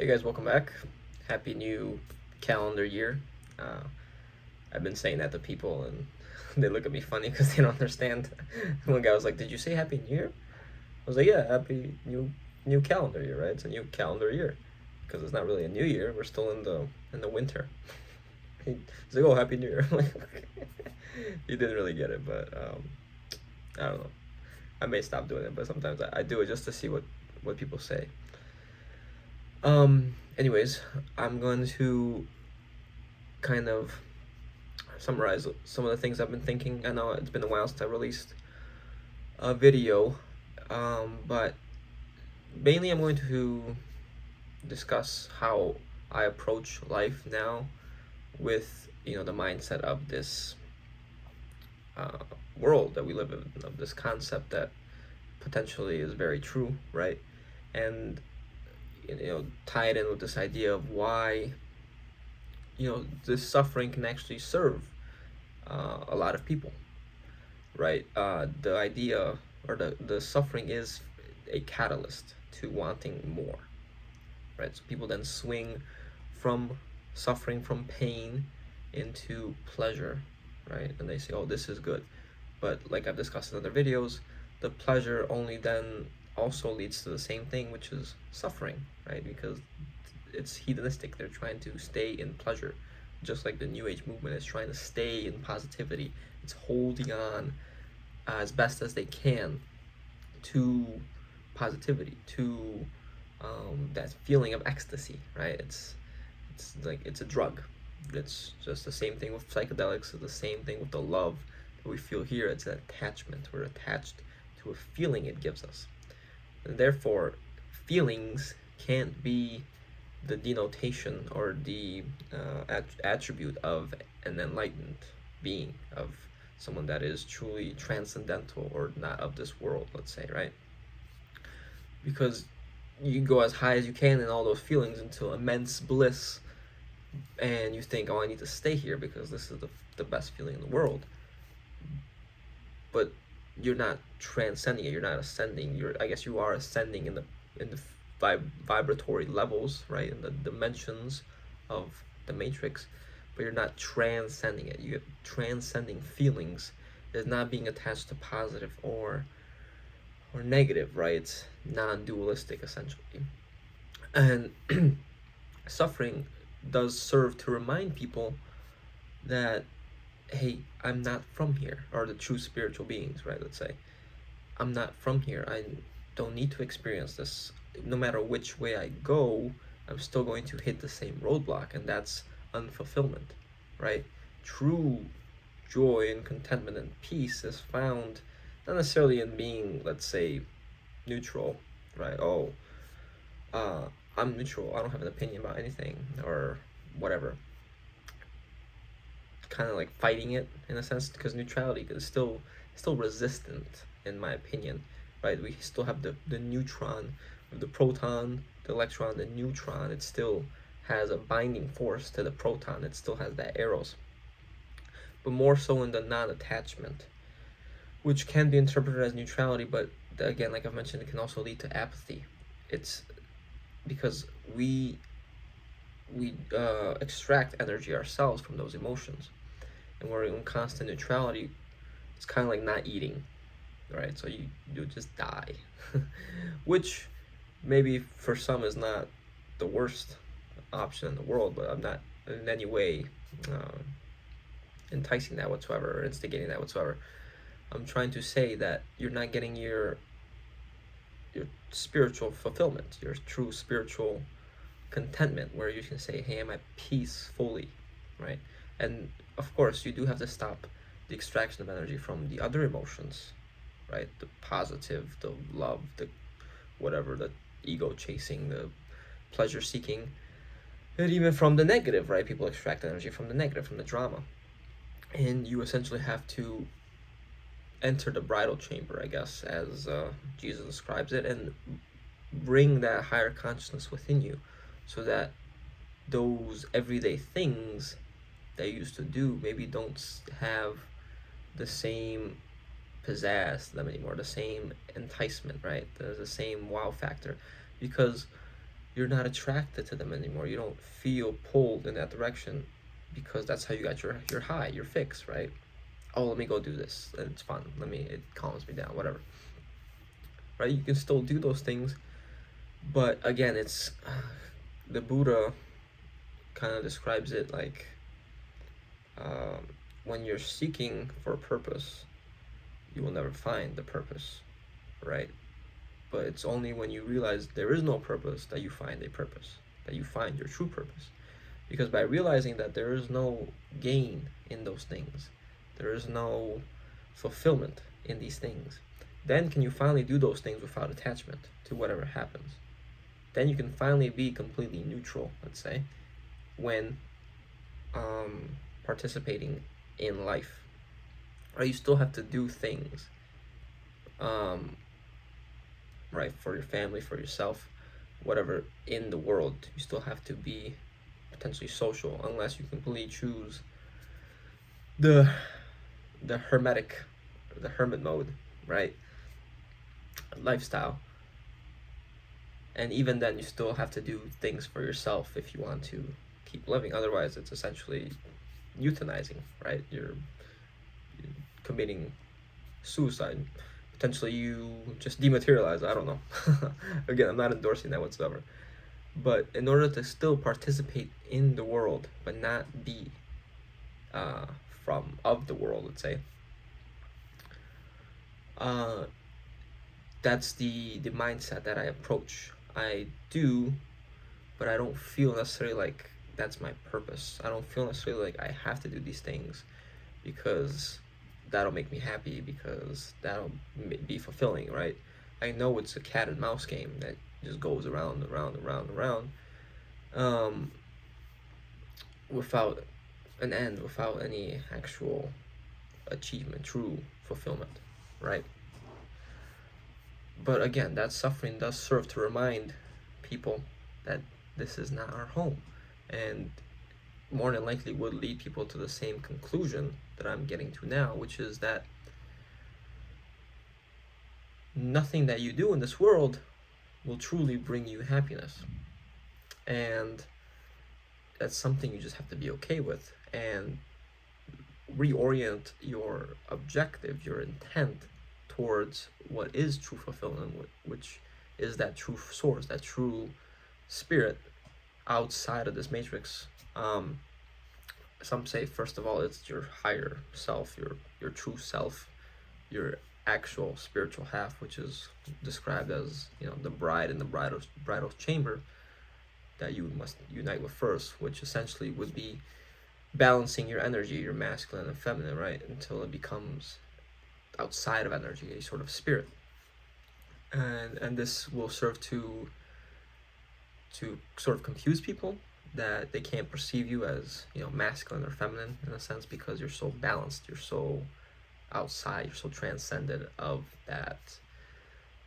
Hey guys, welcome back. Happy new calendar year. Uh, I've been saying that to people and they look at me funny because they don't understand. One guy was like, "Did you say Happy New Year?" I was like, "Yeah, Happy New calendar year, right? It's a new calendar year because it's not really a new year. We're still in the winter." He's like, "Oh, Happy New Year." I'm like, okay. He didn't really get it, but I don't know. I may stop doing it, but sometimes I do it just to see what people say. Anyways, I'm going to kind of summarize some of the things I've been thinking. I know it's been a while since I released a video, but mainly I'm going to discuss how I approach life now with the mindset of this uh, world that we live in, of this concept that potentially is very true, right? And tie it in with this idea of why this suffering can actually serve a lot of people, right? The idea or the suffering is a catalyst to wanting more, right? So people then swing from suffering, from pain, into pleasure, right? And they say, oh, this is good. But like I've discussed in other videos, the pleasure only then also leads to the same thing, which is suffering, right? Because it's hedonistic. They're trying to stay in pleasure, just like the New Age movement is trying to stay in positivity. It's holding on as best as they can to positivity, to that feeling of ecstasy, right? It's like it's a drug. It's just the same thing with psychedelics. It's the same thing with the love that we feel here. It's an attachment. We're attached to a feeling it gives us, and therefore, feelings can't be the denotation or the attribute of an enlightened being, of someone that is truly transcendental or not of this world, let's say, right? Because you go as high as you can in all those feelings until immense bliss, and you think, oh, I need to stay here because this is the best feeling in the world. But you're not transcending it. You're not ascending. I guess you are ascending in the vibratory levels, right, in the dimensions of the matrix, but you're not transcending it. You transcending feelings is not being attached to positive or negative, right? It's non-dualistic essentially. And suffering does serve to remind people that, hey, I'm not from here, or the true spiritual beings, right? Let's say I'm not from here. I don't need to experience this. No matter which way I go, I'm still going to hit the same roadblock, and that's unfulfillment, right? True joy and contentment and peace is found not necessarily in being, let's say, neutral, right? Oh, I'm neutral. I don't have an opinion about anything or whatever. Kind of like fighting it in a sense, because neutrality is still resistant, in my opinion, right? We still have the neutron, the proton, the electron, the neutron. It still has a binding force to the proton. It still has that arrows, but more so in the non-attachment, which can be interpreted as neutrality, but again, like I've mentioned, it can also lead to apathy. It's because we extract energy ourselves from those emotions, and we're in constant neutrality. It's kind of like not eating, right? So you just die, which maybe for some is not the worst option in the world, but I'm not in any way uh, enticing that whatsoever or instigating that whatsoever. I'm trying to say that you're not getting your spiritual fulfillment, your true spiritual contentment, where you can say, hey, I'm at peace fully, right? And of course, you do have to stop the extraction of energy from the other emotions, right? The positive, the love, the whatever, the ego chasing, the pleasure seeking, and even from the negative, right? People extract energy from the negative, from the drama. And you essentially have to enter the bridal chamber, I guess, as Jesus describes it, and bring that higher consciousness within you, so that those everyday things that you used to do maybe don't have the same pizzazz to them anymore, the same enticement, right? The same wow factor, because you're not attracted to them anymore. You don't feel pulled in that direction because that's how you got your high, your fix, right? Oh, let me go do this. It's fun. It calms me down, whatever. Right? You can still do those things, but again, it's the Buddha kind of describes it like um, when you're seeking for a purpose, you will never find the purpose, right? But it's only when you realize there is no purpose that you find a purpose, that you find your true purpose. Because by realizing that there is no gain in those things, there is no fulfillment in these things, then can you finally do those things without attachment to whatever happens. Then you can finally be completely neutral, let's say, when participating in life. Right? You still have to do things, right, for your family, for yourself, whatever in the world. You still have to be potentially social, unless you completely choose the the hermetic, the hermit mode, right, lifestyle. And even then, you still have to do things for yourself if you want to keep living. Otherwise, it's essentially euthanizing, right? You're committing suicide. Potentially, you just dematerialize. I don't know. Again, I'm not endorsing that whatsoever. But in order to still participate in the world, but not be from of the world, let's say, that's the mindset that I approach. I do, but I don't feel necessarily like that's my purpose. I don't feel necessarily like I have to do these things because that'll make me happy, because that'll be fulfilling, right? I know it's a cat and mouse game that just goes around, without an end, without any actual achievement, true fulfillment, right? But again, that suffering does serve to remind people that this is not our home, and more than likely would lead people to the same conclusion that I'm getting to now, which is that nothing that you do in this world will truly bring you happiness. And that's something you just have to be okay with and reorient your objective, your intent towards what is true fulfillment, which is that true source, that true spirit outside of this matrix. Some say, first of all, it's your higher self, your true self, your actual spiritual half, which is described as, the bride in the bridal chamber that you must unite with first, which essentially would be balancing your energy, your masculine and feminine, right, until it becomes outside of energy, a sort of spirit. And this will serve to sort of confuse people, that they can't perceive you as, masculine or feminine in a sense, because you're so balanced, you're so outside, you're so transcended of that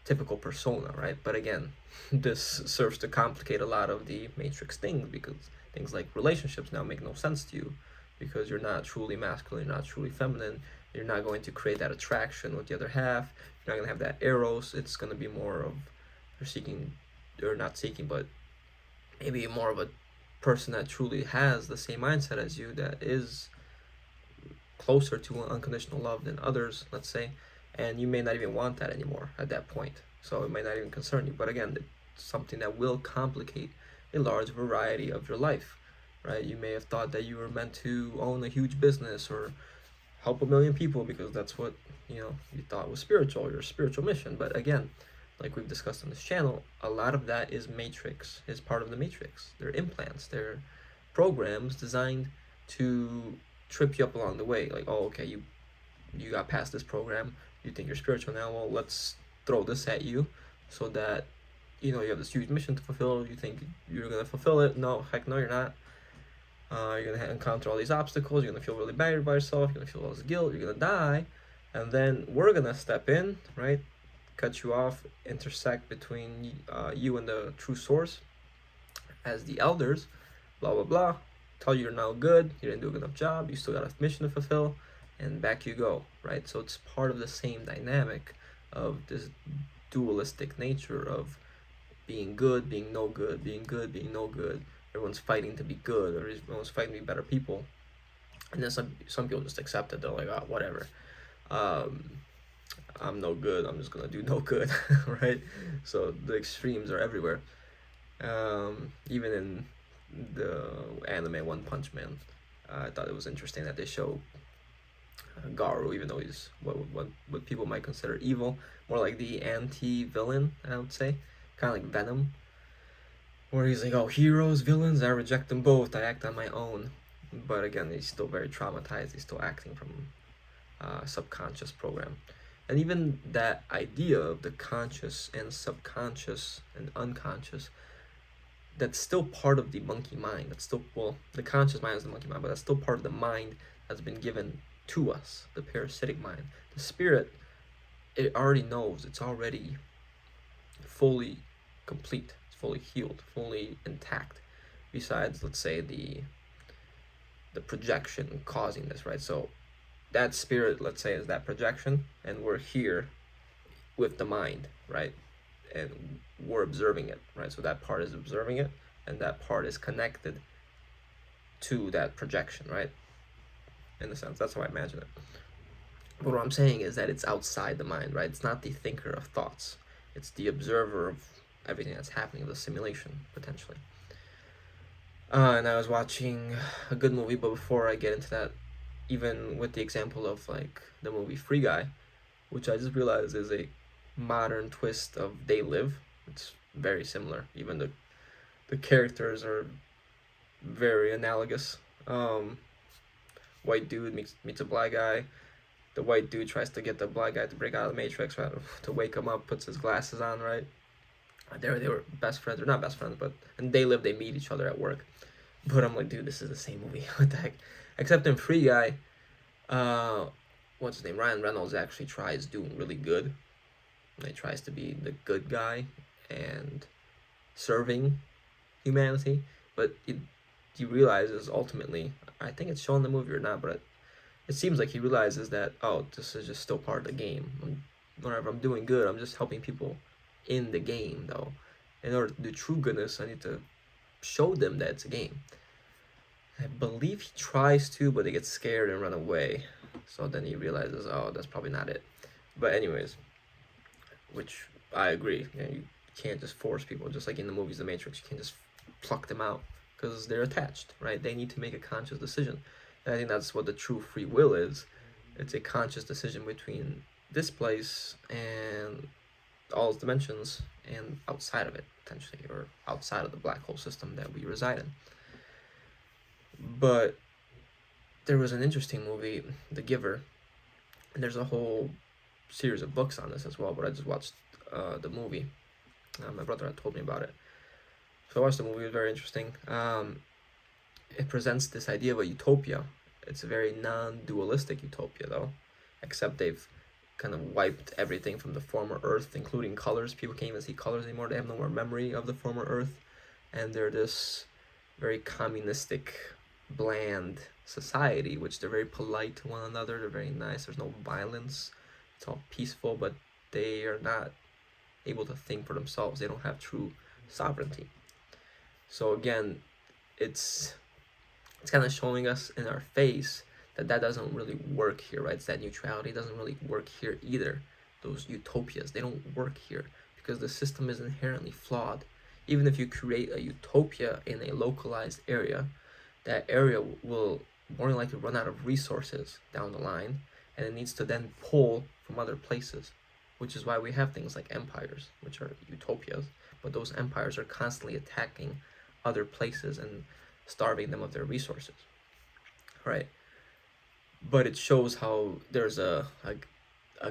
typical persona, right? But again, this serves to complicate a lot of the matrix things, because things like relationships now make no sense to you, because you're not truly masculine, you're not truly feminine, you're not going to create that attraction with the other half, you're not going to have that eros. It's going to be more of, you're seeking, or not seeking, but maybe more of a person that truly has the same mindset as you, that is closer to unconditional love than others, let's say, and you may not even want that anymore at that point, so it might not even concern you. But again, it's something that will complicate a large variety of your life, right? You may have thought that you were meant to own a huge business or help 1 million people, because that's what you thought was spiritual, your spiritual mission. But again, like we've discussed on this channel, a lot of that is part of the matrix. They're implants, they're programs designed to trip you up along the way. Like, oh, okay, you got past this program, you think you're spiritual now, well, let's throw this at you so that you have this huge mission to fulfill. You think you're gonna fulfill it. No, heck no, you're not. You're gonna encounter all these obstacles, you're gonna feel really bad about yourself, you're gonna feel all this guilt, you're gonna die, and then we're gonna step in, right, cut you off, intersect between you and the true source as the elders, blah blah blah, tell you you're now good, you didn't do a good enough job, you still got a mission to fulfill, and back you go, right? So it's part of the same dynamic of this dualistic nature of being good, being no good, being good, being no good. Everyone's fighting to be good, or everyone's fighting to be better people. And then some people just accept it. They're like, oh, whatever. Um, I'm no good. I'm just gonna do no good, right? So the extremes are everywhere. Even in the anime One Punch Man, I thought it was interesting that they show Garu, even though he's what people might consider evil, more like the anti-villain, I would say, kind of like Venom, where he's like, oh, heroes, villains, I reject them both. I act on my own. But again, he's still very traumatized. He's still acting from subconscious program. And even that idea of the conscious and subconscious and unconscious, that's still part of the monkey mind. That's still, well, the conscious mind is the monkey mind, but that's still part of the mind that's been given to us, the parasitic mind. The spirit, it already knows, it's already fully complete, it's fully healed, fully intact. Besides, let's say, the projection causing this, right? So that spirit, let's say, is that projection, and we're here with the mind, right? And we're observing it, right? So that part is observing it, and that part is connected to that projection, right? In a sense, that's how I imagine it. But what I'm saying is that it's outside the mind, right? It's not the thinker of thoughts. It's the observer of everything that's happening, the simulation, potentially. And I was watching a good movie, but before I get into that, even with the example of like the movie Free Guy, which I just realized is a modern twist of They Live. It's very similar. Even the characters are very analogous. White dude meets a black guy. The white dude tries to get the black guy to break out of the matrix, right? To wake him up, puts his glasses on, right? They were best friends, or not best friends, but in They Live, they meet each other at work. But I'm like, dude, this is the same movie. What the heck? Except in Free Guy, what's his name? Ryan Reynolds actually tries doing really good. He tries to be the good guy and serving humanity, but he realizes ultimately, I think it's shown in the movie or not, but it seems like he realizes that, oh, this is just still part of the game. Whenever I'm doing good, I'm just helping people in the game, though. In order to do true goodness, I need to show them that it's a game. I believe he tries to, but they get scared and run away. So then he realizes, oh, that's probably not it. But anyways, which I agree. You can't just force people, just like in the movies The Matrix. You can't just pluck them out because they're attached, right? They need to make a conscious decision. And I think that's what the true free will is. It's a conscious decision between this place and all its dimensions and outside of it, potentially, or outside of the black hole system that we reside in. But there was an interesting movie, The Giver, and there's a whole series of books on this as well, but I just watched the movie. My brother had told me about it. So I watched the movie, it was very interesting. It presents this idea of a utopia. It's a very non-dualistic utopia, though, except they've kind of wiped everything from the former Earth, including colors. People can't even see colors anymore. They have no more memory of the former Earth, and they're this very communistic, bland society, which they're very polite to one another. They're very nice. There's no violence. It's all peaceful, but they are not able to think for themselves. They don't have true sovereignty. So again, it's kind of showing us in our face that doesn't really work here, right? It's that neutrality doesn't really work here either. Those utopias, they don't work here because the system is inherently flawed. Even if you create a utopia in a localized area, that area will more than likely run out of resources down the line, and it needs to then pull from other places, which is why we have things like empires, which are utopias, but those empires are constantly attacking other places and starving them of their resources, right? But it shows how there's a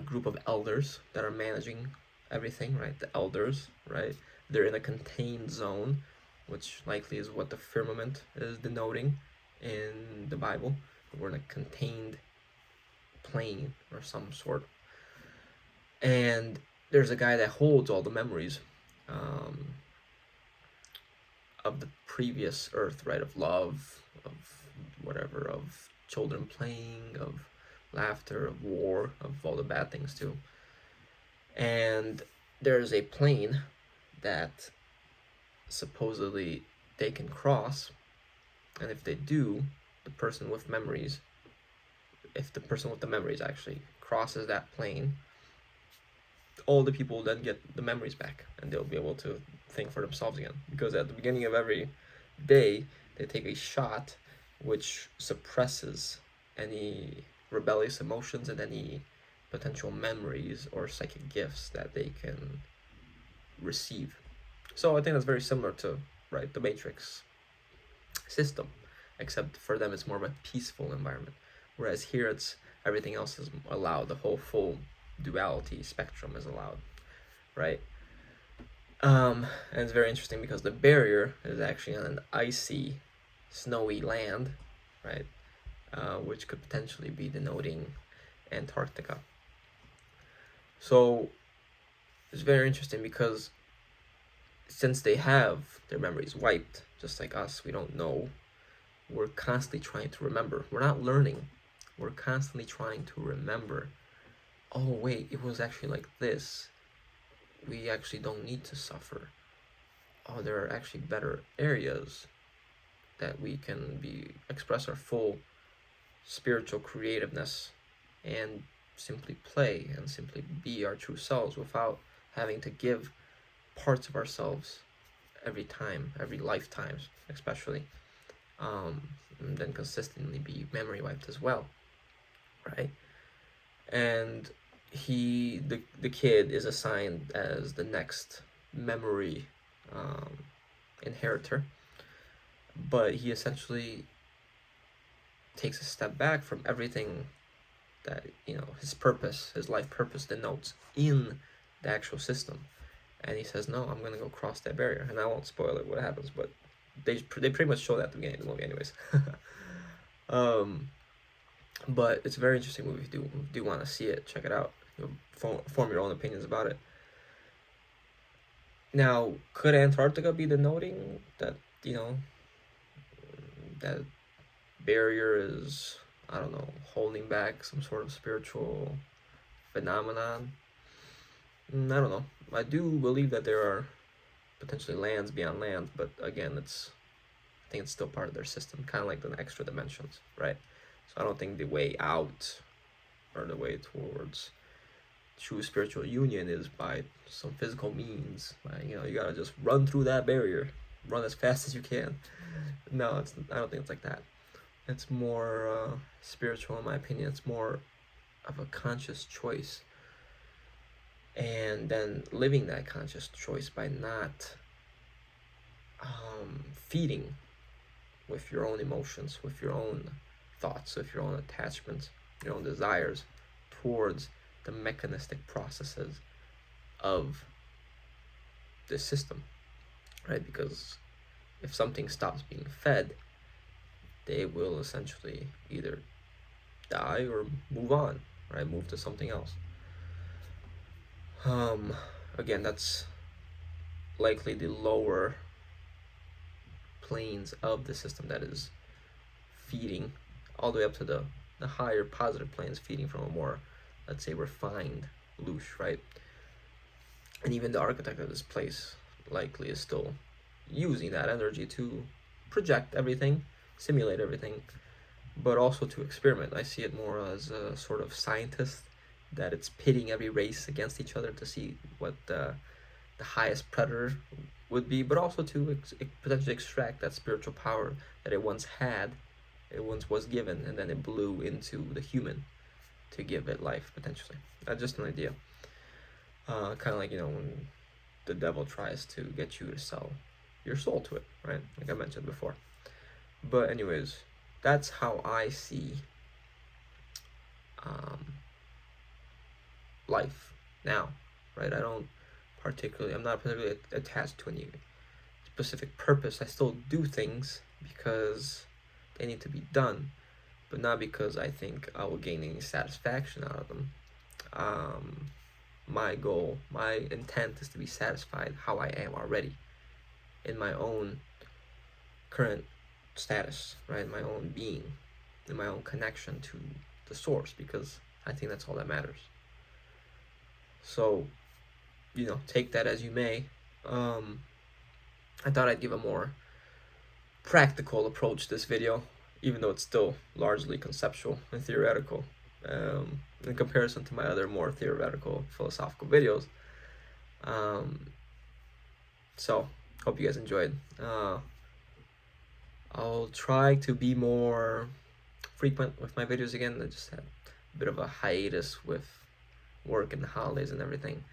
group of elders that are managing everything, right? The elders, right? They're in a contained zone, which likely is what the firmament is denoting in the Bible. We're in a contained plane or some sort. And there's a guy that holds all the memories of the previous Earth, right? Of love, of whatever, of children playing, of laughter, of war, of all the bad things too. And there's a plane that supposedly they can cross, and if they do, the person with memories, if the person with the memories actually crosses that plane, all the people then get the memories back, and they'll be able to think for themselves again. Because at the beginning of every day, they take a shot which suppresses any rebellious emotions and any potential memories or psychic gifts that they can receive. So I think that's very similar to, right, the Matrix system, except for them it's more of a peaceful environment, whereas here it's everything else is allowed. The whole full duality spectrum is allowed, right? And it's very interesting because the barrier is actually on an icy, snowy land, right? Which could potentially be denoting Antarctica. So it's very interesting because since they have their memories wiped, just like us, we don't know. We're constantly trying to remember. We're not learning. We're constantly trying to remember. Oh, wait, it was actually like this. We actually don't need to suffer. Oh, there are actually better areas that we can express our full spiritual creativeness and simply play and simply be our true selves without having to give parts of ourselves every time, every lifetime, especially, and then consistently be memory wiped as well, right? And the kid is assigned as the next memory inheritor, but he essentially takes a step back from everything that his life purpose denotes in the actual system, and he says, no, I'm gonna go cross that barrier. And I won't spoil it what happens, but they pretty much show that at the beginning of the movie anyways. But it's a very interesting movie. If you do want to see it, check it out. Form your own opinions about it. Now, could Antarctica be denoting that, that barrier is, I don't know, holding back some sort of spiritual phenomenon? I don't know. I do believe that there are potentially lands beyond lands, but again, I think it's still part of their system, kind of like the extra dimensions, right? So I don't think the way out or the way towards true spiritual union is by some physical means. You gotta just run through that barrier, run as fast as you can. No, I don't think it's like that. It's more spiritual, in my opinion. It's more of a conscious choice, and then living that conscious choice by not feeding with your own emotions, with your own thoughts, with your own attachments, your own desires towards the mechanistic processes of the system, right? Because if something stops being fed, they will essentially either die or move on, right? Move to something else. Again, that's likely the lower planes of the system that is feeding, all the way up to the higher positive planes, feeding from a more, let's say, refined loosh, right? And even the architect of this place likely is still using that energy to project everything, simulate everything, but also to experiment. I see it more as a sort of scientist, that it's pitting every race against each other to see what the highest predator would be, but also to potentially extract that spiritual power that it once had, it once was given, and then it blew into the human to give it life, potentially. That's just an idea. Kind of like, when the devil tries to get you to sell your soul to it, right? Like I mentioned before. But anyways, that's how I see life now, right? I'm not particularly attached to any specific purpose. I still do things because they need to be done, but not because I think I will gain any satisfaction out of them. My goal, my intent is to be satisfied how I am already, in my own current status, right? My own being, in my own connection to the source, because I think that's all that matters. So, take that as you may. I thought I'd give a more practical approach to this video, even though it's still largely conceptual and theoretical, in comparison to my other more theoretical philosophical videos. So hope you guys enjoyed. I'll try to be more frequent with my videos again. I just had a bit of a hiatus with work and the holidays and everything,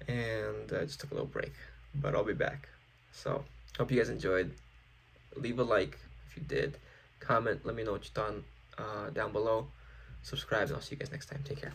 and I just took a little break, but I'll be back. So hope you guys enjoyed. Leave a like if you did, comment, let me know what you thought down below, subscribe, and I'll see you guys next time. Take care.